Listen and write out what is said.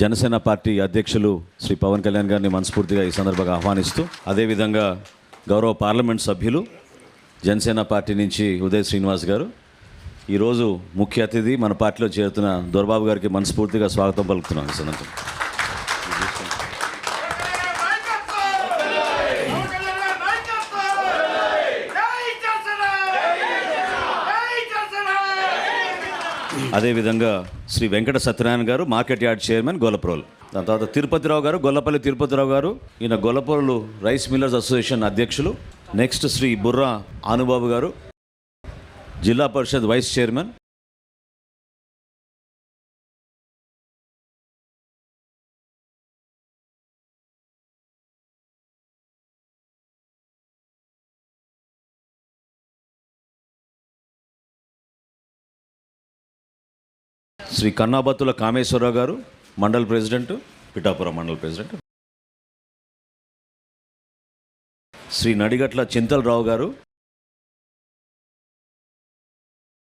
Janasena party అధ్యక్షులు శ్రీ పవన్ కళ్యాణ్ గారిని మనస్ఫూర్తిగా ఈ సందర్భంగా ఆహ్వానిస్తూ, అదేవిధంగా గౌరవ పార్లమెంట్ సభ్యులు జనసేన పార్టీ నుంచి ఉదయ్ శ్రీనివాస్ గారు, ఈరోజు ముఖ్య అతిథి మన పార్టీలో చేరుతున్న దొరబాబు గారికి మనస్ఫూర్తిగా స్వాగతం పలుకుతున్నాం. ఈ సందర్భంగా అదేవిధంగా శ్రీ వెంకట సత్యనారాయణ గారు, మార్కెట్ యార్డ్ చైర్మన్ గొల్లప్రోలు. దాని తర్వాత తిరుపతిరావు గారు, గొల్లపల్లి తిరుపతిరావు గారు, ఈయన గొల్లప్రోలు రైస్ మిల్లర్స్ అసోసియేషన్ అధ్యక్షులు. నెక్స్ట్ శ్రీ బుర్రా ఆనుబాబు గారు, జిల్లా పరిషత్ వైస్ చైర్మన్. శ్రీ కన్నాబత్తుల కామేశ్వరరావు గారు, మండల్ ప్రెసిడెంట్, పిఠాపురం మండల్ ప్రెసిడెంట్. శ్రీ నడిగట్ల చింతలరావు గారు,